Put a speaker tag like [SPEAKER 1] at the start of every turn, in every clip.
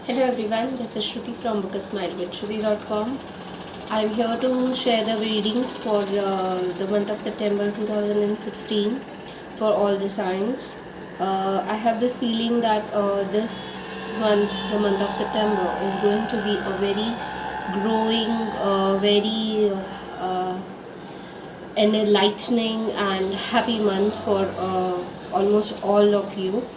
[SPEAKER 1] Hello everyone, this is Shruti from bookasmilewithshruti.com. I'm here to share the readings for the month of September 2016 for all the signs. I have this feeling that this month, the month of September, is going to be a very growing, very enlightening and happy month for almost all of you.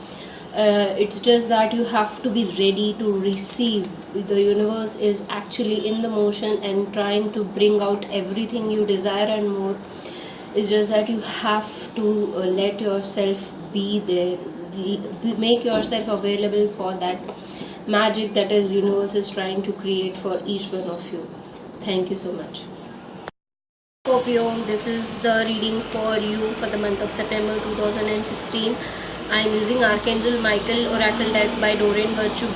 [SPEAKER 1] It's just that you have to be ready to receive. The universe is actually in the motion and trying to bring out everything you desire and more. It's just that you have to let yourself be there, make yourself available for that magic that is universe is trying to create for each one of you. Thank you so much. Scorpio, this is the reading for you for the month of September 2016. I am using Archangel Michael Oracle deck by Doreen Virtue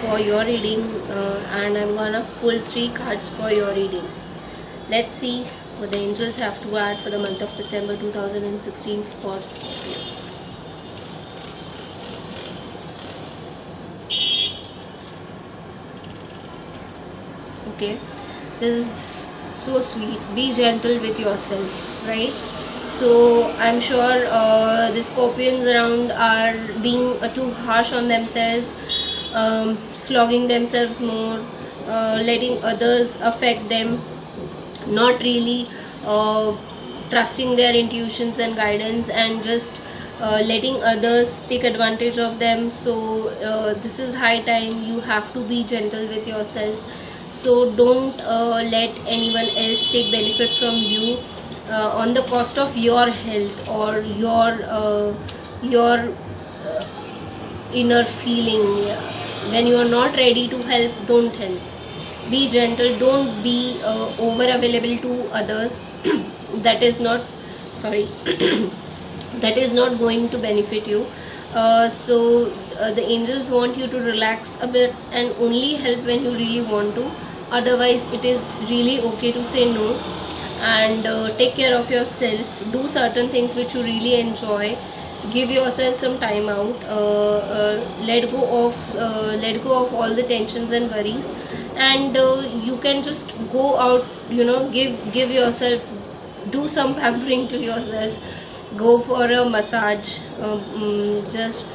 [SPEAKER 1] for your reading, and I'm gonna pull 3 cards for your reading. Let's see what the angels have to add for the month of September 2016 for Scorpio. Okay, this is so sweet. Be gentle with yourself, right? So I'm sure the scorpions around are being too harsh on themselves, slogging themselves more, letting others affect them, not really trusting their intuitions and guidance, and just letting others take advantage of them. So this is high time you have to be gentle with yourself. So don't let anyone else take benefit from you on the cost of your health or your inner feeling. When you are not ready to help, don't help. Be gentle. Don't be over available to others. That is not that is not going to benefit you. So the angels want you to relax a bit and only help when you really want to. Otherwise, it is really okay to say no, and take care of yourself. Do certain things which you really enjoy. Give yourself some time out. Let go of all the tensions and worries, and you can just go out. Give yourself, do some pampering to yourself. Go for a massage. Just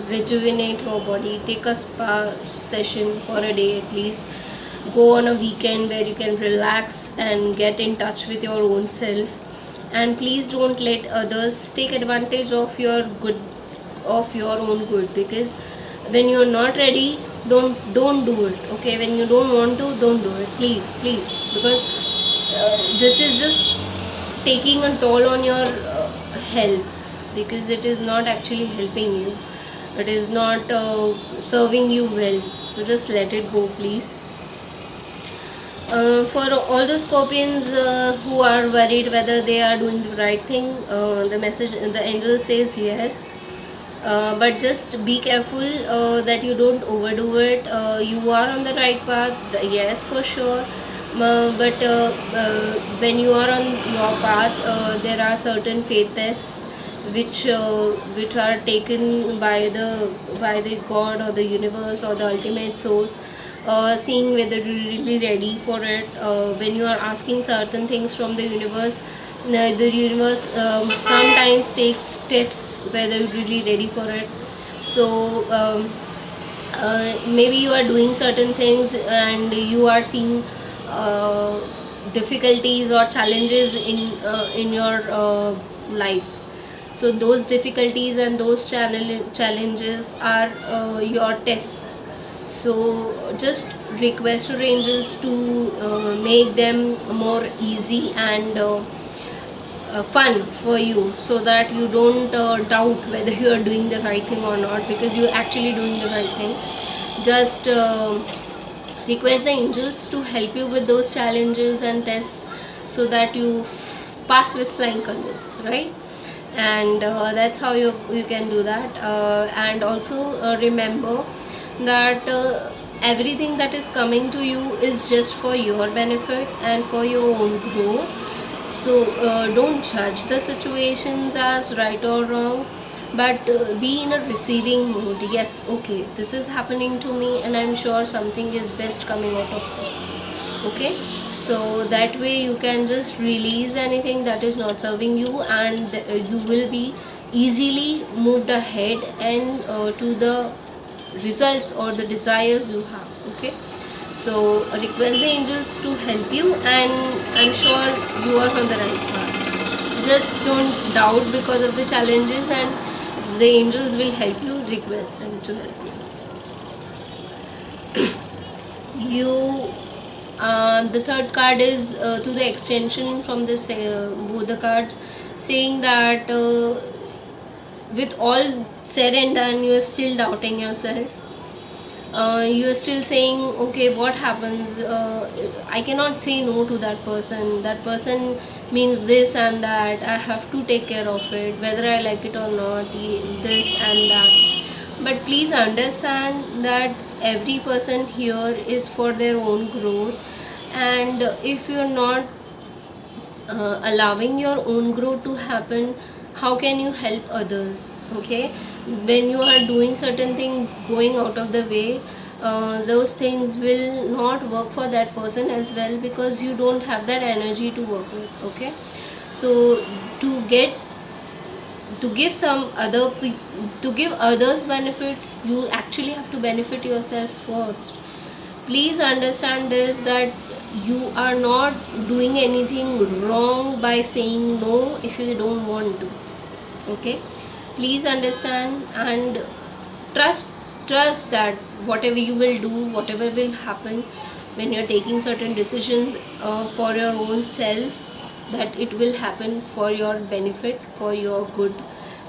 [SPEAKER 1] rejuvenate your body. Take a spa session for a day at least. Go on a weekend where you can relax and get in touch with your own self. And please don't let others take advantage of your own good, because when you're not ready, don't do it. Okay, when you don't want to, don't do it. Please, because this is just taking a toll on your health, because it is not actually helping you. It is not serving you well. So just let it go, please. For all the scorpions who are worried whether they are doing the right thing, the angel says yes, but just be careful that you don't overdo it. You are on the right path, yes, for sure, but when you are on your path, there are certain faith tests which are taken by the God or the universe or the ultimate source. Seeing whether you're really ready for it. When you are asking certain things from the universe sometimes takes tests whether you're really ready for it. So maybe you are doing certain things and you are seeing difficulties or challenges in your life. So those difficulties and those challenges are your tests. So just request your angels to make them more easy and fun for you, so that you don't doubt whether you are doing the right thing or not, because you're actually doing the right thing. Just request the angels to help you with those challenges and tests, so that you pass with flying colors, right? And that's how you can do that. And also remember that everything that is coming to you is just for your benefit and for your own growth. So don't judge the situations as right or wrong, but be in a receiving mode. Yes, okay, this is happening to me and I'm sure something is best coming out of this. Okay, so that way you can just release anything that is not serving you, and you will be easily moved ahead and to the results or the desires you have. Okay, so request the angels to help you, and I'm sure you are on the right path. Just don't doubt because of the challenges, and the angels will help you. Request them to help you. The third card is to the extension from this both the cards, saying that with all said and done, you are still doubting yourself. You are still saying, okay, what happens? I cannot say no to that person. That person means this and that. I have to take care of it, whether I like it or not. This and that. But please understand that every person here is for their own growth, and if you're not allowing your own growth to happen, how can you help others? Okay, when you are doing certain things, going out of the way, those things will not work for that person as well, because you don't have that energy to work with. Okay, so to give some other to give others benefit, you actually have to benefit yourself first. Please understand this, that you are not doing anything wrong by saying no if you don't want to. Okay, please understand and trust that whatever you will do, whatever will happen when you're taking certain decisions for your own self, that it will happen for your benefit, for your good,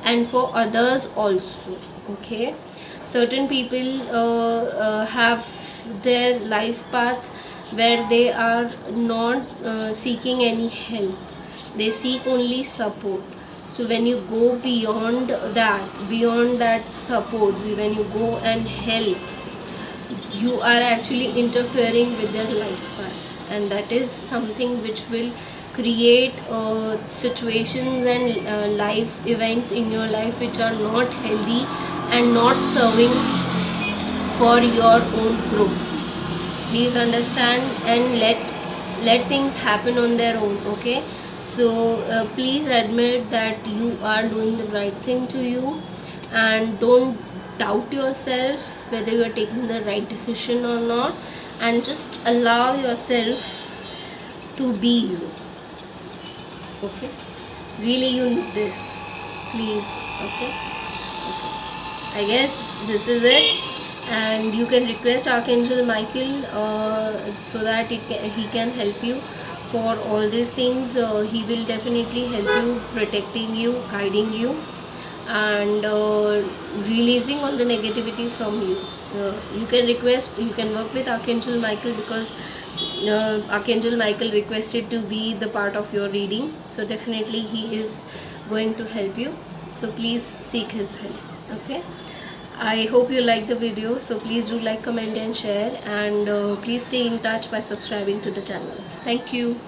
[SPEAKER 1] and for others also. Okay, certain people have their life paths where they are not seeking any help, they seek only support. So when you go beyond that support, when you go and help, you are actually interfering with their life path, and that is something which will create situations and life events in your life which are not healthy and not serving for your own growth. Please understand and let things happen on their own. Okay, so please admit that you are doing the right thing to you, and don't doubt yourself whether you are taking the right decision or not, and just allow yourself to be you. Okay, really you need this, please. Okay, I guess this is it, and you can request Archangel Michael so that he can help you for all these things. He will definitely help you, protecting you, guiding you, and releasing all the negativity from you. You can work with Archangel Michael, because Archangel Michael requested to be the part of your reading, so definitely he is going to help you. So please seek his help. Okay, I hope you like the video, so please do like, comment and share, and please stay in touch by subscribing to the channel. Thank you.